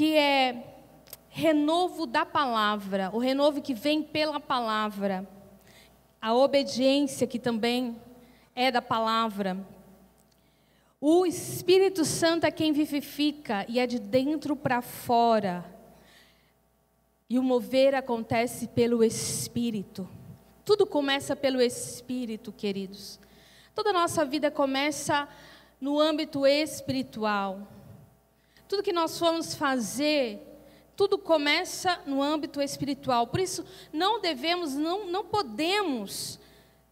que é renovo da palavra, o renovo que vem pela palavra, a obediência que também é da palavra. O Espírito Santo é quem vivifica e é de dentro para fora. E o mover acontece pelo Espírito. Tudo começa pelo Espírito, queridos. Toda a nossa vida começa no âmbito espiritual. Tudo que nós formos fazer, tudo começa no âmbito espiritual. Por isso, não podemos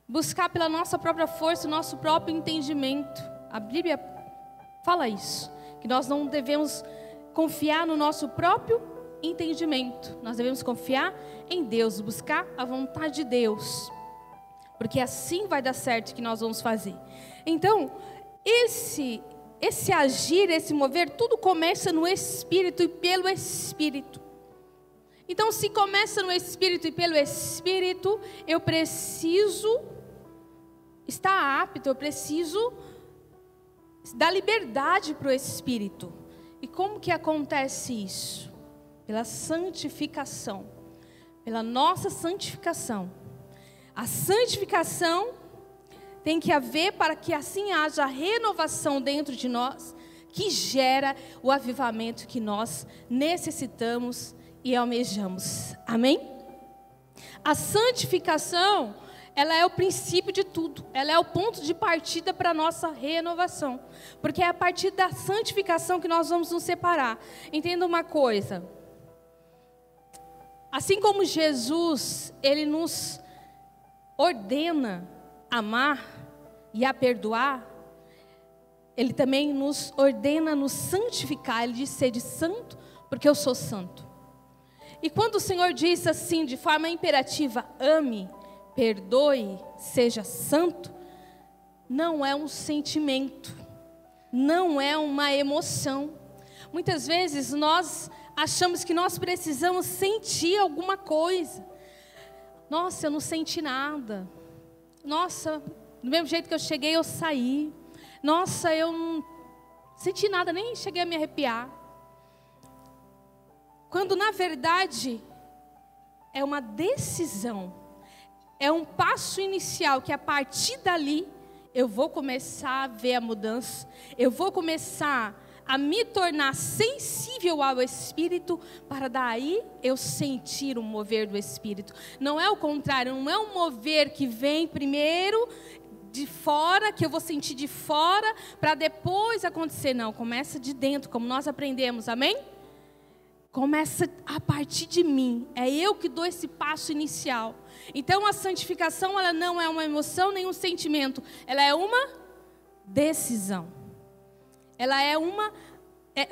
buscar pela nossa própria força, o nosso próprio entendimento. A Bíblia fala isso, que nós não devemos confiar no nosso próprio entendimento. Nós devemos confiar em Deus, buscar a vontade de Deus, porque assim vai dar certo o que nós vamos fazer. Então, esse agir, esse mover, tudo começa no Espírito e pelo Espírito. Então, se começa no Espírito e pelo Espírito, eu preciso estar apto, eu preciso dar liberdade para o Espírito. E como que acontece isso? Pela santificação, pela nossa santificação. A santificação tem que haver para que assim haja renovação dentro de nós, que gera o avivamento que nós necessitamos e almejamos. Amém? A santificação, ela é o princípio de tudo. Ela é o ponto de partida para a nossa renovação. Porque é a partir da santificação que nós vamos nos separar. Entenda uma coisa. Assim como Jesus, Ele nos ordena amar e a perdoar, Ele também nos ordena nos santificar. Ele diz: sede santo, porque eu sou santo. E quando o Senhor diz assim, de forma imperativa, ame, perdoe, seja santo, não é um sentimento, não é uma emoção. Muitas vezes nós achamos que nós precisamos sentir alguma coisa. Nossa, eu não senti nada. Nossa, do mesmo jeito que eu cheguei, eu saí. Nossa, eu não senti nada, nem cheguei a me arrepiar. Quando na verdade é uma decisão, é um passo inicial que a partir dali eu vou começar a ver a mudança, eu vou começar a me tornar sensível ao Espírito, para daí eu sentir o mover do Espírito. Não é o contrário, não é um mover que vem primeiro de fora, que eu vou sentir de fora, para depois acontecer. Não, começa de dentro, como nós aprendemos, amém? Começa a partir de mim, é eu que dou esse passo inicial. Então a santificação, ela não é uma emoção, nem um sentimento, ela é uma decisão. Ela é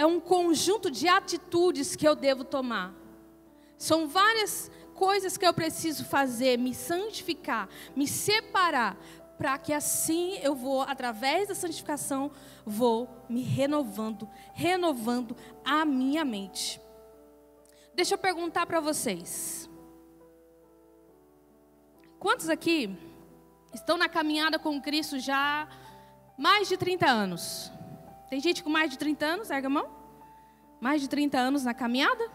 um conjunto de atitudes que eu devo tomar. São várias coisas que eu preciso fazer, me santificar, me separar, para que assim eu vou, através da santificação, vou me renovando a minha mente. Deixa eu perguntar para vocês. Quantos aqui estão na caminhada com Cristo já há mais de 30 anos? Tem gente com mais de 30 anos? Erga a mão. Mais de 30 anos na caminhada?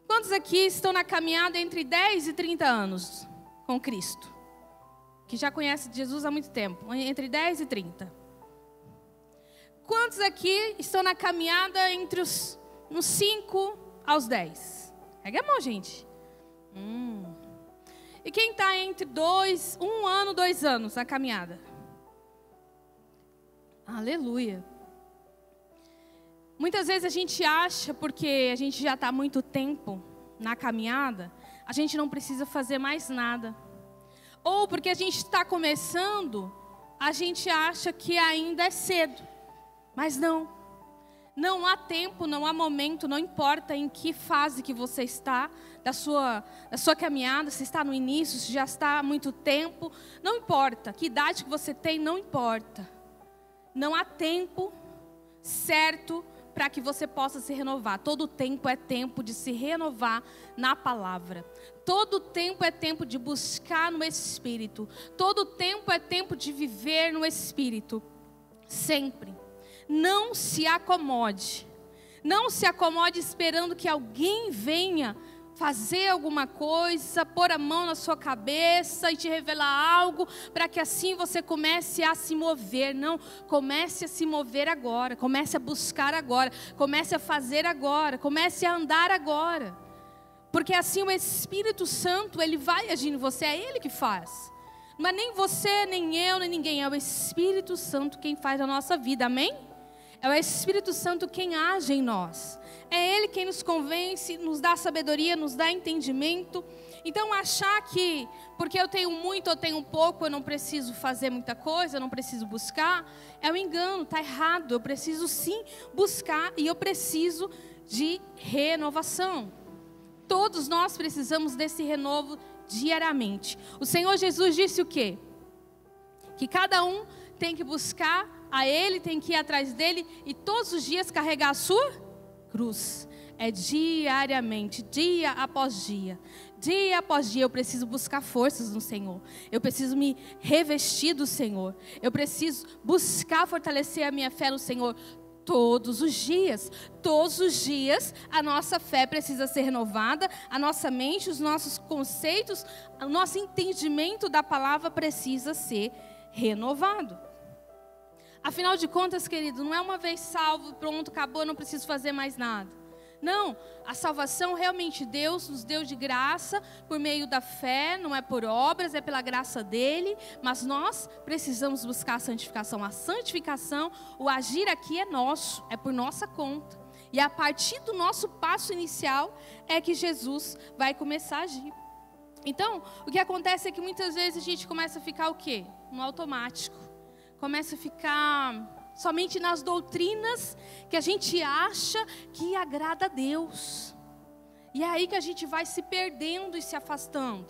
Quantos aqui estão na caminhada entre 10 e 30 anos com Cristo? Que já conhece Jesus há muito tempo. Entre 10 e 30. Quantos aqui estão na caminhada entre os 5 aos 10? Erga a mão, gente. E quem está entre 1 ano, 2 anos na caminhada? Aleluia. Muitas vezes a gente acha, porque a gente já está há muito tempo na caminhada, a gente não precisa fazer mais nada. Ou porque a gente está começando, a gente acha que ainda é cedo. Mas não. Não há tempo, não há momento, não importa em que fase que você está da sua caminhada, se está no início, se já está há muito tempo, não importa. Que idade que você tem, não importa. Não há tempo certo para que você possa se renovar. Todo tempo é tempo de se renovar na palavra. Todo tempo é tempo de buscar no Espírito. Todo tempo é tempo de viver no Espírito. Sempre. Não se acomode. Não se acomode esperando que alguém venha fazer alguma coisa, pôr a mão na sua cabeça e te revelar algo, para que assim você comece a se mover. Não, comece a se mover agora, comece a buscar agora, comece a fazer agora, comece a andar agora. Porque assim o Espírito Santo, ele vai agir em você, é Ele que faz. Mas nem você, nem eu, nem ninguém, é o Espírito Santo quem faz a nossa vida, amém? É o Espírito Santo quem age em nós. É Ele quem nos convence, nos dá sabedoria, nos dá entendimento. Então achar que porque eu tenho muito, eu tenho pouco, eu não preciso fazer muita coisa, eu não preciso buscar, é um engano, está errado. Eu preciso sim buscar e eu preciso de renovação. Todos nós precisamos desse renovo diariamente. O Senhor Jesus disse o quê? Que cada um tem que buscar a Ele, tem que ir atrás dEle e todos os dias carregar a sua cruz. É diariamente, dia após dia. Dia após dia eu preciso buscar forças no Senhor. Eu preciso me revestir do Senhor. Eu preciso buscar fortalecer a minha fé no Senhor. Todos os dias a nossa fé precisa ser renovada, a nossa mente, os nossos conceitos, o nosso entendimento da palavra precisa ser renovado. Afinal de contas, querido, não é uma vez salvo, pronto, acabou, não preciso fazer mais nada. Não, a salvação realmente Deus nos deu de graça por meio da fé, não é por obras, é pela graça dEle, mas nós precisamos buscar a santificação. A santificação, o agir aqui é nosso, é por nossa conta. E a partir do nosso passo inicial é que Jesus vai começar a agir. Então, o que acontece é que muitas vezes a gente começa a ficar o quê? No automático. Começa a ficar somente nas doutrinas que a gente acha que agrada a Deus. E é aí que a gente vai se perdendo e se afastando.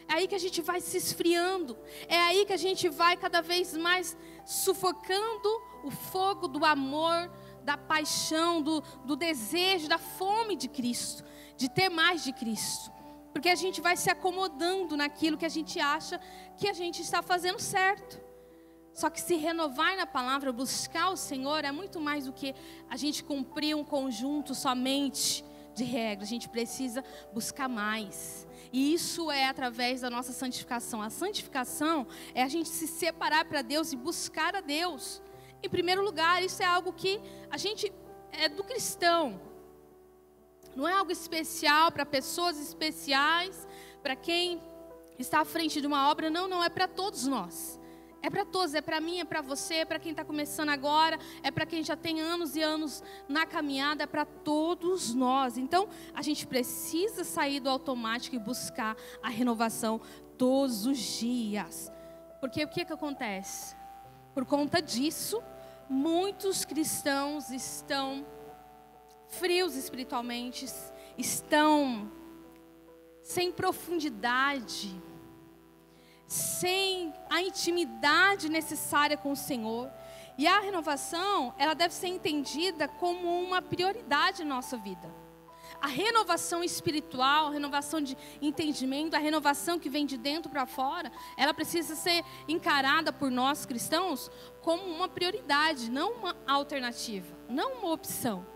É aí que a gente vai se esfriando. É aí que a gente vai cada vez mais sufocando o fogo do amor, da paixão, do desejo, da fome de Cristo, de ter mais de Cristo. Porque a gente vai se acomodando naquilo que a gente acha que a gente está fazendo certo. Só que se renovar na palavra, buscar o Senhor, é muito mais do que a gente cumprir um conjunto somente de regras. A gente precisa buscar mais. E isso é através da nossa santificação. A santificação é a gente se separar para Deus e buscar a Deus. Em primeiro lugar, isso é algo que a gente é do cristão. Não é algo especial para pessoas especiais, para quem está à frente de uma obra. Não, é para todos nós. É para todos, é para mim, é para você, é para quem está começando agora, é para quem já tem anos e anos na caminhada, é para todos nós. Então, a gente precisa sair do automático e buscar a renovação todos os dias. Porque o que acontece? Por conta disso, muitos cristãos estão frios espiritualmente, estão sem profundidade, sem a intimidade necessária com o Senhor. E a renovação, ela deve ser entendida como uma prioridade na nossa vida. A renovação espiritual, a renovação de entendimento, a renovação que vem de dentro para fora, ela precisa ser encarada por nós cristãos como uma prioridade, não uma alternativa, não uma opção.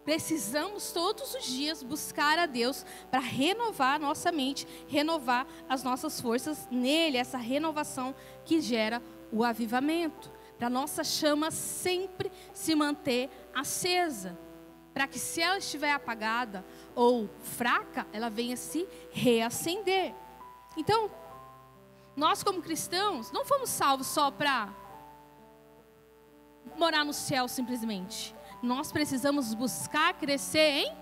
Precisamos todos os dias buscar a Deus para renovar a nossa mente, renovar as nossas forças nele, essa renovação que gera o avivamento. Para a nossa chama sempre se manter acesa, para que se ela estiver apagada ou fraca, ela venha se reacender. Então, nós como cristãos não fomos salvos só para morar no céu simplesmente. Nós precisamos buscar crescer em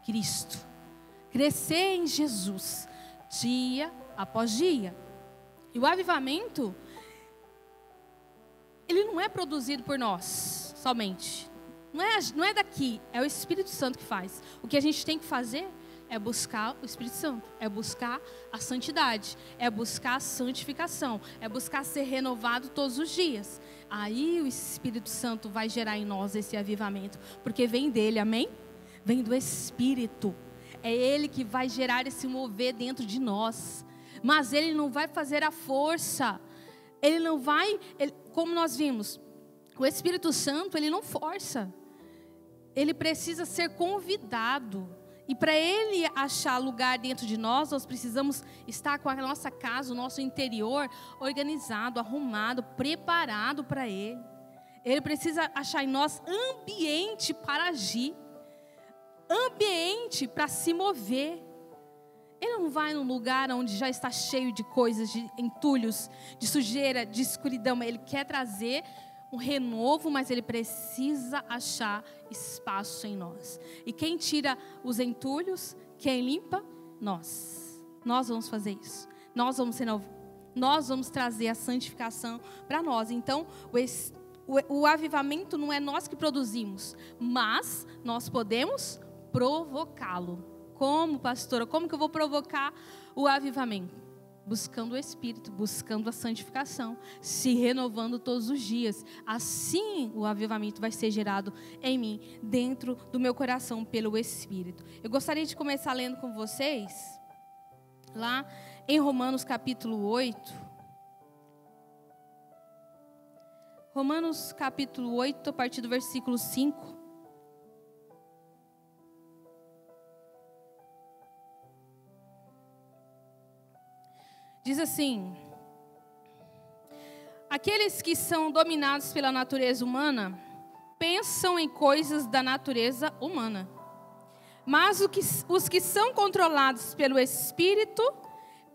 Cristo, crescer em Jesus, dia após dia. E o avivamento, ele não é produzido por nós somente. Não é daqui, é o Espírito Santo que faz. O que a gente tem que fazer é buscar o Espírito Santo, é buscar a santidade, é buscar a santificação, é buscar ser renovado todos os dias. Aí o Espírito Santo vai gerar em nós esse avivamento, porque vem dele, amém? Vem do Espírito. É ele que vai gerar esse mover dentro de nós. Mas ele não vai fazer a força. Ele não vai, como nós vimos, o Espírito Santo, ele não força. ele precisa ser convidado. E para ele achar lugar dentro de nós, nós precisamos estar com a nossa casa, o nosso interior organizado, arrumado, preparado para ele. Ele precisa achar em nós ambiente para agir, ambiente para se mover. Ele não vai num lugar onde já está cheio de coisas, de entulhos, de sujeira, de escuridão. Ele quer trazer um renovo, mas ele precisa achar espaço em nós. E quem tira os entulhos, quem limpa? Nós. Nós vamos fazer isso. Nós vamos trazer a santificação para nós. Então, o avivamento não é nós que produzimos, mas nós podemos provocá-lo. Como, pastora? Como que eu vou provocar o avivamento? Buscando o Espírito, buscando a santificação, se renovando todos os dias. Assim o avivamento vai ser gerado em mim, dentro do meu coração, pelo Espírito. Eu gostaria de começar lendo com vocês, lá em Romanos capítulo 8. Romanos capítulo 8, a partir do versículo 5. Diz assim: aqueles que são dominados pela natureza humana pensam em coisas da natureza humana, mas os que são controlados pelo Espírito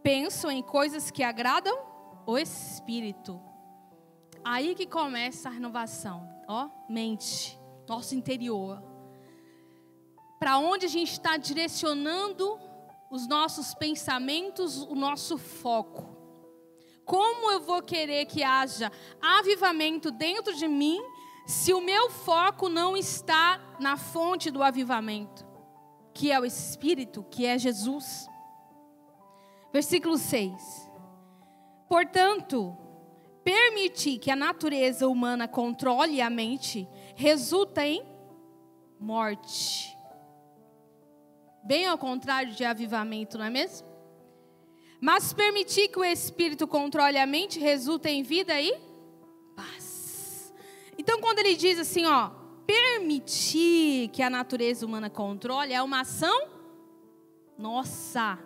pensam em coisas que agradam o Espírito. Aí que começa a renovação, mente, nosso interior. Para onde a gente está direcionando os nossos pensamentos, o nosso foco. Como eu vou querer que haja avivamento dentro de mim, se o meu foco não está na fonte do avivamento, que é o Espírito, que é Jesus? Versículo 6. Portanto, permitir que a natureza humana controle a mente resulta em morte. Bem ao contrário de avivamento, não é mesmo? Mas permitir que o Espírito controle a mente resulta em vida e paz. Então, quando ele diz assim, permitir que a natureza humana controle, é uma ação nossa.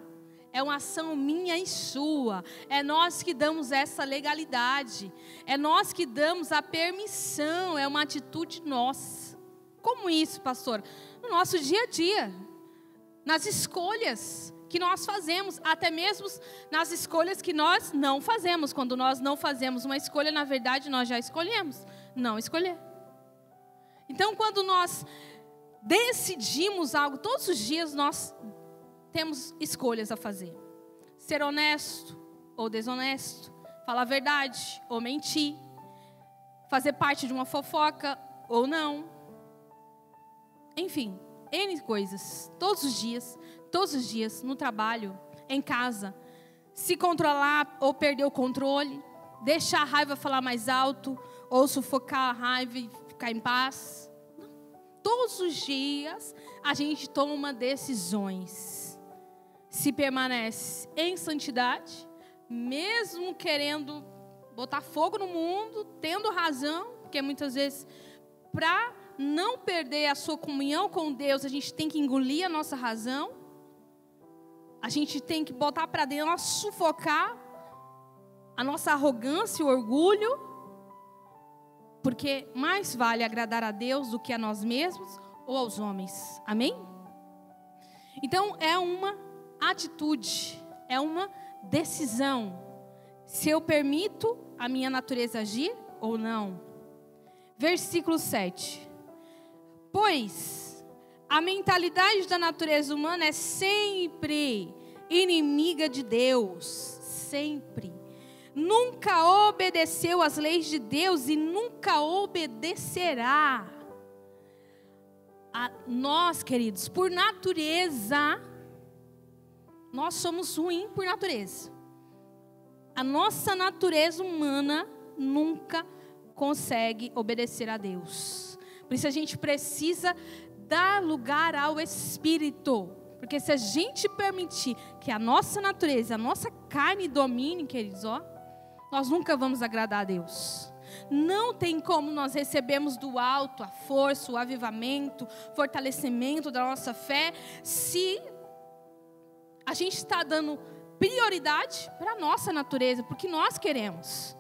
É uma ação minha e sua. É nós que damos essa legalidade. É nós que damos a permissão. É uma atitude nossa. Como isso, pastor? No nosso dia a dia. Nas escolhas que nós fazemos, até mesmo nas escolhas que nós não fazemos. Quando nós não fazemos uma escolha, na verdade nós já escolhemos não escolher. Então, quando nós decidimos algo, todos os dias nós temos escolhas a fazer. Ser honesto ou desonesto, falar a verdade ou mentir, fazer parte de uma fofoca ou não. Enfim, N coisas, todos os dias, no trabalho, em casa. Se controlar ou perder o controle, deixar a raiva falar mais alto, ou sufocar a raiva e ficar em paz. Não. Todos os dias a gente toma decisões. Se permanece em santidade, mesmo querendo botar fogo no mundo, tendo razão, porque muitas vezes, para não perder a sua comunhão com Deus, a gente tem que engolir a nossa razão. A gente tem que botar para dentro, sufocar a nossa arrogância e o orgulho. Porque mais vale agradar a Deus do que a nós mesmos ou aos homens. Amém? Então é uma atitude, é uma decisão. Se eu permito a minha natureza agir ou não. Versículo 7. Pois a mentalidade da natureza humana é sempre inimiga de Deus, sempre. Nunca obedeceu às leis de Deus e nunca obedecerá. Nós, queridos, por natureza, nós somos ruins por natureza. A nossa natureza humana nunca consegue obedecer a Deus. Por isso a gente precisa dar lugar ao Espírito. Porque se a gente permitir que a nossa natureza, a nossa carne domine, queridos, nós nunca vamos agradar a Deus. Não tem como nós recebermos do alto a força, o avivamento, fortalecimento da nossa fé, se a gente está dando prioridade para a nossa natureza, porque nós queremos.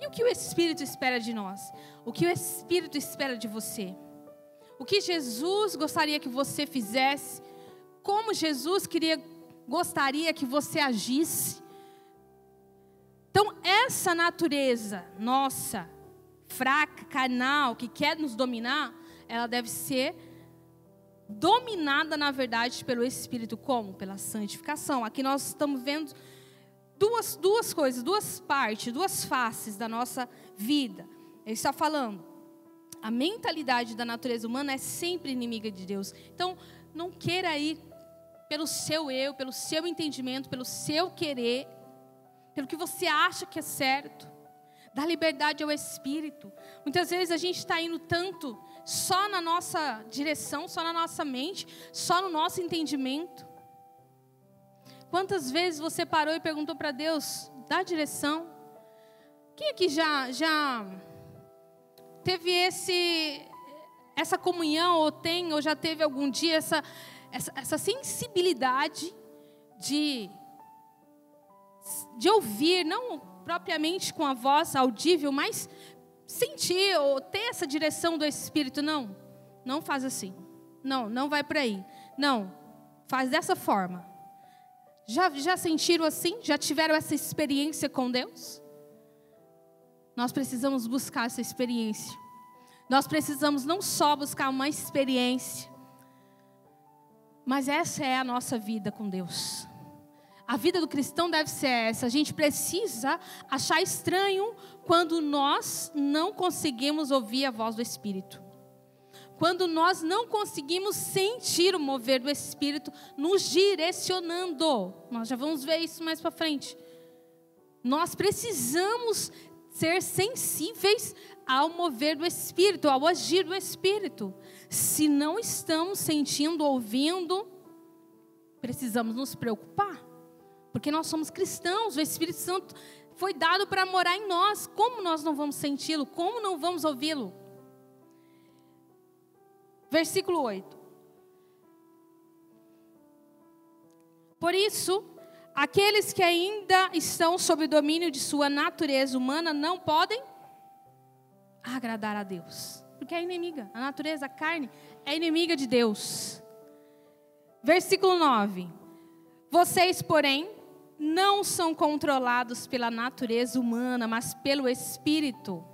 E o que o Espírito espera de nós? O que o Espírito espera de você? O que Jesus gostaria que você fizesse? Como Jesus gostaria que você agisse? Então, essa natureza nossa, fraca, carnal, que quer nos dominar, ela deve ser dominada, na verdade, pelo Espírito. Como? Pela santificação. Aqui nós estamos vendo duas coisas, duas partes, duas faces da nossa vida. Ele está falando, a mentalidade da natureza humana é sempre inimiga de Deus. Então, não queira ir pelo seu eu, pelo seu entendimento, pelo seu querer, pelo que você acha que é certo. Dá liberdade ao Espírito. Muitas vezes a gente está indo tanto só na nossa direção, só na nossa mente, só no nosso entendimento. Quantas vezes você parou e perguntou para Deus, dá direção? Quem aqui já teve essa comunhão, ou já teve algum dia essa sensibilidade de ouvir, não propriamente com a voz audível, mas sentir ou ter essa direção do Espírito? Não faz assim. Não vai por aí. Não, faz dessa forma. Já sentiram assim? Já tiveram essa experiência com Deus? Nós precisamos buscar essa experiência. Nós precisamos não só buscar uma experiência, mas essa é a nossa vida com Deus. A vida do cristão deve ser essa. A gente precisa achar estranho quando nós não conseguimos ouvir a voz do Espírito. Quando nós não conseguimos sentir o mover do Espírito nos direcionando. Nós já vamos ver isso mais para frente. Nós precisamos ser sensíveis ao mover do Espírito, ao agir do Espírito. Se não estamos sentindo, ouvindo, precisamos nos preocupar. Porque nós somos cristãos, o Espírito Santo foi dado para morar em nós. Como nós não vamos senti-lo? Como não vamos ouvi-lo? Versículo 8. Por isso, aqueles que ainda estão sob o domínio de sua natureza humana não podem agradar a Deus. Porque é inimiga. A natureza, a carne, é inimiga de Deus. Versículo 9. Vocês, porém, não são controlados pela natureza humana, mas pelo Espírito.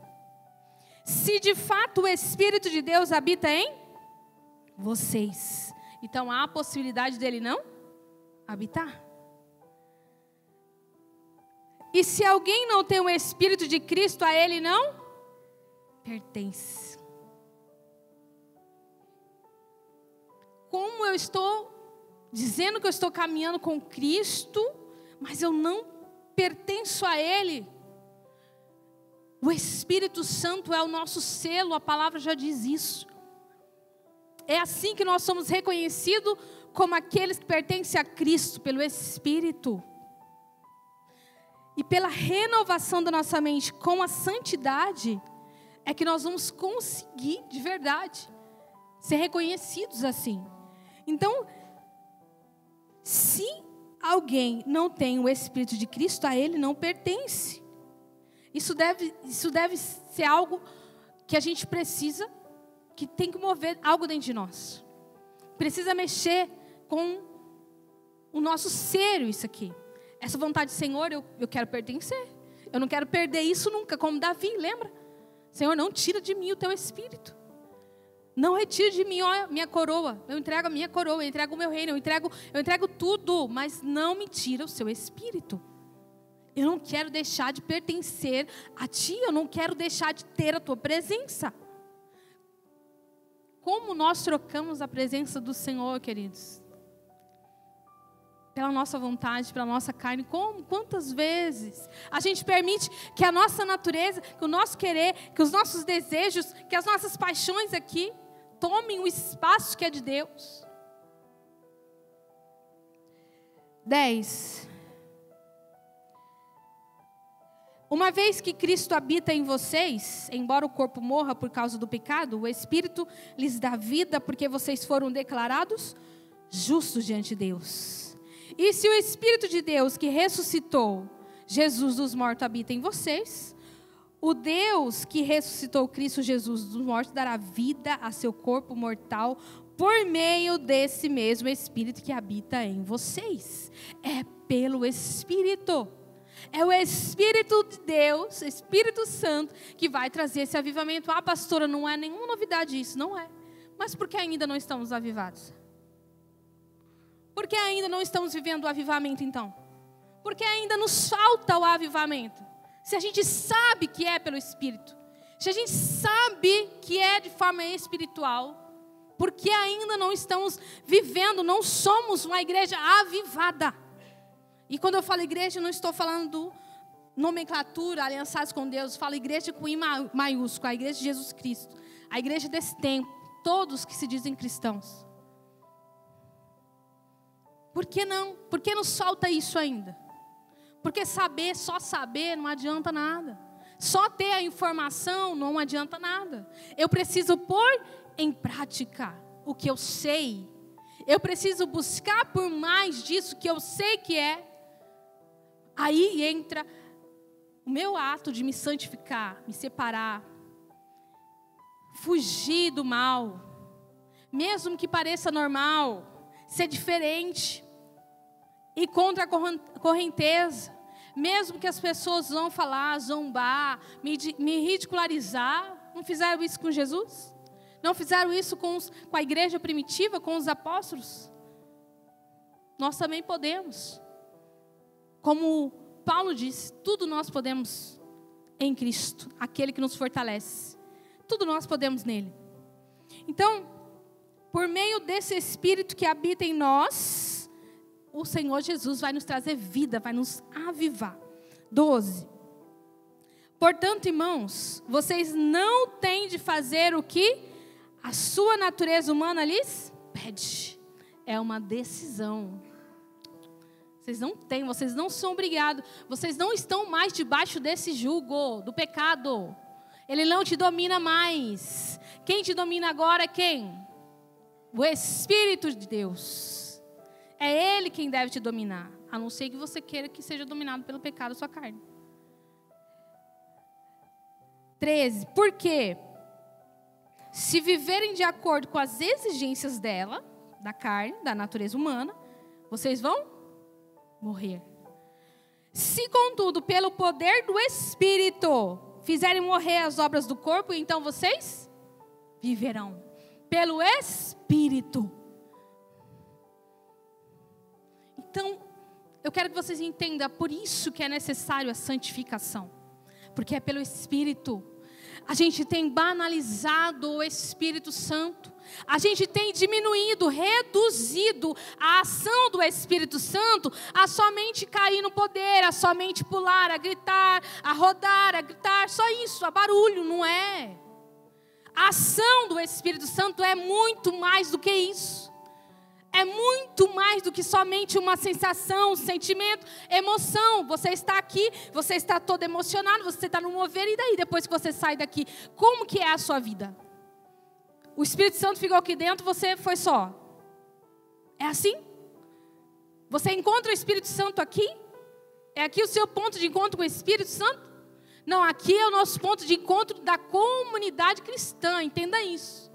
Se de fato o Espírito de Deus habita em vocês, então há a possibilidade dele não habitar. E se alguém não tem o Espírito de Cristo, a ele não pertence. Como eu estou dizendo que eu estou caminhando com Cristo, mas eu não pertenço a Ele. O Espírito Santo é o nosso selo, a palavra já diz isso. É assim que nós somos reconhecidos como aqueles que pertencem a Cristo, pelo Espírito. E pela renovação da nossa mente com a santidade, é que nós vamos conseguir, de verdade, ser reconhecidos assim. Então, se alguém não tem o Espírito de Cristo, a ele não pertence. Isso deve ser algo que a gente precisa, que tem que mover algo dentro de nós. Precisa mexer com o nosso ser, isso aqui. Essa vontade, Senhor, eu quero pertencer. Eu não quero perder isso nunca, como Davi, lembra? Senhor, não tira de mim o teu Espírito. Não retire de mim, ó, minha coroa. Eu entrego a minha coroa, eu entrego o meu reino, eu entrego tudo, mas não me tira o seu Espírito. Eu não quero deixar de pertencer a Ti, eu não quero deixar de ter a Tua presença. Como nós trocamos a presença do Senhor, queridos? Pela nossa vontade, pela nossa carne. Como? Quantas vezes a gente permite que a nossa natureza, que o nosso querer, que os nossos desejos, que as nossas paixões aqui tomem o espaço que é de Deus? 10. Uma vez que Cristo habita em vocês, embora o corpo morra por causa do pecado, o Espírito lhes dá vida porque vocês foram declarados justos diante de Deus. E se o Espírito de Deus que ressuscitou Jesus dos mortos habita em vocês, o Deus que ressuscitou Cristo Jesus dos mortos dará vida a seu corpo mortal por meio desse mesmo Espírito que habita em vocês. É pelo Espírito. É o Espírito de Deus, Espírito Santo, que vai trazer esse avivamento. Ah, pastora, não é nenhuma novidade isso, não é. Mas por que ainda não estamos avivados? Por que ainda não estamos vivendo o avivamento então? Por que ainda nos falta o avivamento? Se a gente sabe que é pelo Espírito, se a gente sabe que é de forma espiritual, por que ainda não estamos vivendo, não somos uma igreja avivada? E quando eu falo igreja, eu não estou falando nomenclatura, aliançados com Deus, eu falo igreja com I maiúsculo, a igreja de Jesus Cristo, a igreja desse tempo, todos que se dizem cristãos. Por que não? Por que nos falta isso ainda? Porque saber, só saber não adianta nada. Só ter a informação não adianta nada. Eu preciso pôr em prática o que eu sei. Eu preciso buscar por mais disso que eu sei que é. Aí entra o meu ato de me santificar, me separar, fugir do mal, mesmo que pareça normal, ser diferente, ir contra a correnteza, mesmo que as pessoas vão falar, zombar, me ridicularizar. Não fizeram isso com Jesus? Não fizeram isso com a igreja primitiva, com os apóstolos? Nós também podemos. Como Paulo disse, tudo nós podemos em Cristo, aquele que nos fortalece. Tudo nós podemos nele. Então, por meio desse Espírito que habita em nós, o Senhor Jesus vai nos trazer vida, vai nos avivar. 12. Portanto, irmãos, vocês não têm de fazer o que a sua natureza humana lhes pede. É uma decisão. Vocês não têm, vocês não são obrigados. Vocês não estão mais debaixo desse jugo do pecado. Ele não te domina mais. Quem te domina agora é quem? O Espírito de Deus. É Ele quem deve te dominar. A não ser que você queira que seja dominado pelo pecado da sua carne. 13. Por quê? Se viverem de acordo com as exigências dela, da carne, da natureza humana, vocês vão morrer. Se, contudo, pelo poder do Espírito, fizerem morrer as obras do corpo, então vocês viverão. Pelo Espírito. Então, eu quero que vocês entendam, por isso que é necessário a santificação. Porque é pelo Espírito. A gente tem banalizado o Espírito Santo. A gente tem diminuído, reduzido a ação do Espírito Santo a somente cair no poder, a somente pular, a gritar, a rodar, a gritar. Só isso, a barulho, não é? A ação do Espírito Santo é muito mais do que isso. É muito mais do que somente uma sensação, um sentimento, emoção. Você está aqui, você está todo emocionado, você está no mover, e daí, depois que você sai daqui, como que é a sua vida? O Espírito Santo ficou aqui dentro, você foi só. É assim? Você encontra o Espírito Santo aqui? É aqui o seu ponto de encontro com o Espírito Santo? Não, aqui é o nosso ponto de encontro da comunidade cristã, entenda isso.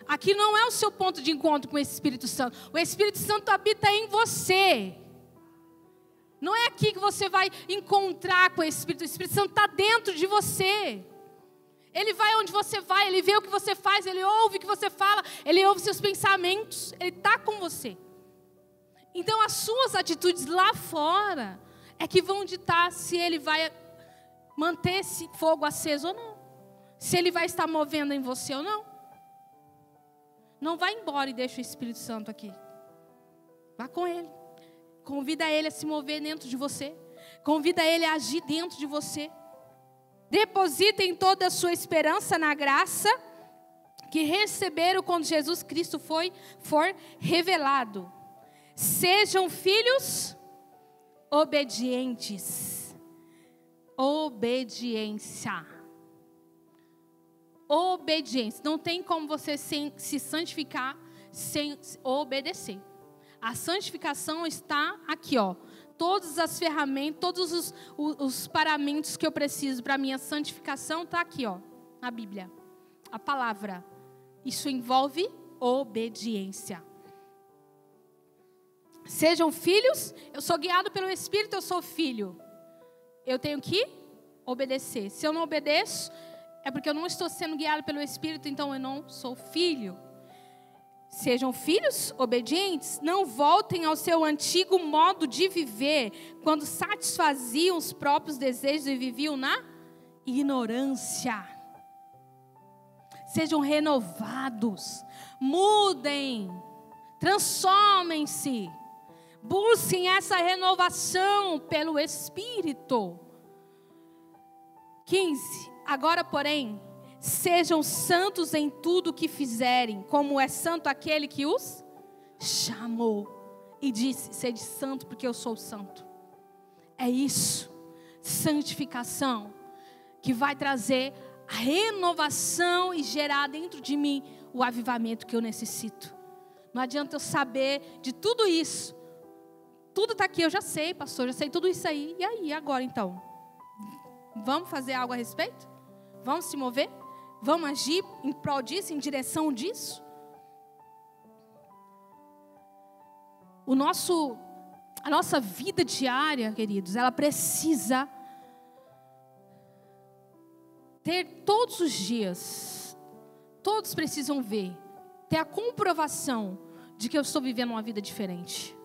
Aqui não é o seu ponto de encontro com o Espírito Santo. O Espírito Santo habita em você. Não é aqui que você vai encontrar com o Espírito. O Espírito Santo está dentro de você. Ele vai onde você vai, ele vê o que você faz, ele ouve o que você fala, ele ouve seus pensamentos, ele está com você. Então as suas atitudes lá fora é que vão ditar se ele vai manter esse fogo aceso ou não. Se ele vai estar movendo em você ou não. Não vá embora e deixe o Espírito Santo aqui. Vá com ele. Convida ele a se mover dentro de você. Convida ele a agir dentro de você. Depositem toda a sua esperança na graça que receberam quando Jesus Cristo for revelado. Sejam filhos obedientes. Obediência. Obediência. Não tem como você se santificar sem obedecer. A santificação está aqui, ó. Todas as ferramentas, todos os paramentos que eu preciso para a minha santificação está aqui, ó, na Bíblia. A palavra. Isso envolve obediência. Sejam filhos. Eu sou guiado pelo Espírito, eu sou filho. Eu tenho que obedecer. Se eu não obedeço, é porque eu não estou sendo guiado pelo Espírito, então eu não sou filho. Sejam filhos obedientes, não voltem ao seu antigo modo de viver, quando satisfaziam os próprios desejos e viviam na ignorância. Sejam renovados, mudem, transformem-se, busquem essa renovação pelo Espírito. 15. Agora, porém, sejam santos em tudo o que fizerem, como é santo aquele que os chamou e disse: sede santo porque eu sou santo. É isso, santificação, que vai trazer a renovação e gerar dentro de mim o avivamento que eu necessito. Não adianta eu saber de tudo isso. Tudo está aqui, eu já sei, pastor, já sei tudo isso aí. E aí, agora então? Vamos fazer algo a respeito? Vamos se mover? Vamos agir em prol disso, em direção disso? A nossa vida diária, queridos, ela precisa ter todos os dias, todos precisam ver, ter a comprovação de que eu estou vivendo uma vida diferente.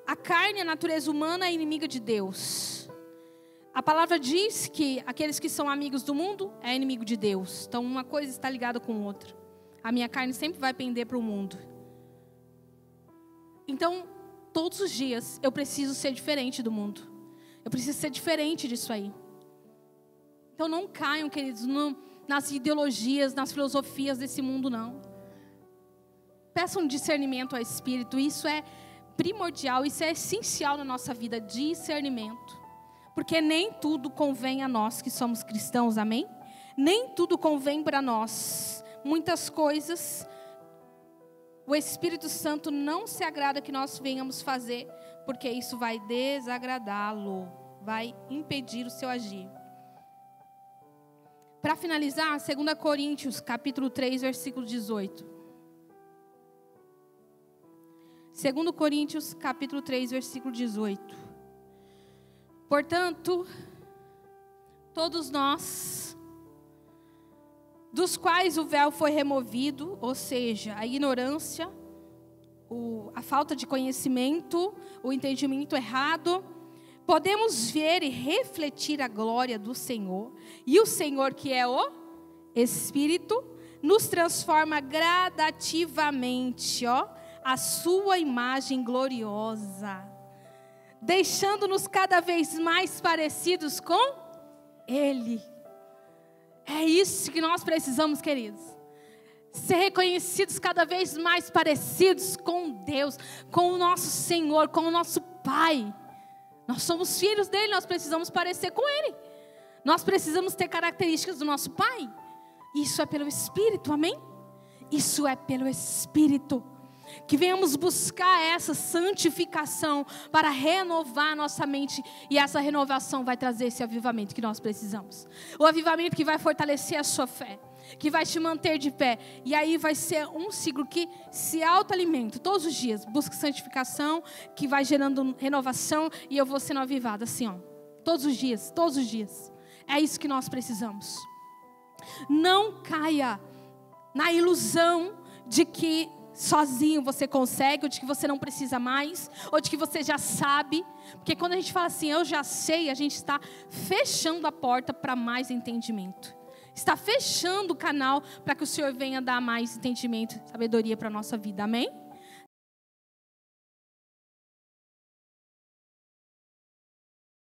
A carne, a natureza humana é inimiga de Deus. A palavra diz que aqueles que são amigos do mundo é inimigo de Deus. Então uma coisa está ligada com outra. A minha carne sempre vai pender para o mundo. Então, todos os dias eu preciso ser diferente do mundo. Eu preciso ser diferente disso aí. Então não caiam, queridos, nas ideologias, nas filosofias desse mundo, não. Peçam discernimento ao Espírito. Isso é primordial, isso é essencial na nossa vida, discernimento. Porque nem tudo convém a nós que somos cristãos, amém? Nem tudo convém para nós. Muitas coisas, o Espírito Santo não se agrada que nós venhamos fazer, porque isso vai desagradá-lo, vai impedir o seu agir. Para finalizar, 2 Coríntios, capítulo 3, versículo 18. 2 Coríntios, capítulo 3, versículo 18. Portanto, todos nós, dos quais o véu foi removido, ou seja, a ignorância, a falta de conhecimento, o entendimento errado, podemos ver e refletir a glória do Senhor. E o Senhor, que é o Espírito, nos transforma gradativamente, a sua imagem gloriosa, deixando-nos cada vez mais parecidos com Ele. É isso que nós precisamos, queridos. Ser reconhecidos cada vez mais parecidos com Deus, com o nosso Senhor, com o nosso Pai. Nós somos filhos dele, nós precisamos parecer com Ele. Nós precisamos ter características do nosso Pai. Isso é pelo Espírito, amém? Isso é pelo Espírito. Que venhamos buscar essa santificação para renovar a nossa mente. E essa renovação vai trazer esse avivamento que nós precisamos. O avivamento que vai fortalecer a sua fé, que vai te manter de pé. E aí vai ser um ciclo que se autoalimenta todos os dias. Busca santificação, que vai gerando renovação. E eu vou sendo avivado assim, todos os dias, todos os dias. É isso que nós precisamos. Não caia na ilusão de que sozinho você consegue, ou de que você não precisa mais, ou de que você já sabe. Porque quando a gente fala assim, eu já sei, a gente está fechando a porta para mais entendimento. Está fechando o canal para que o Senhor venha dar mais entendimento, sabedoria para a nossa vida, amém?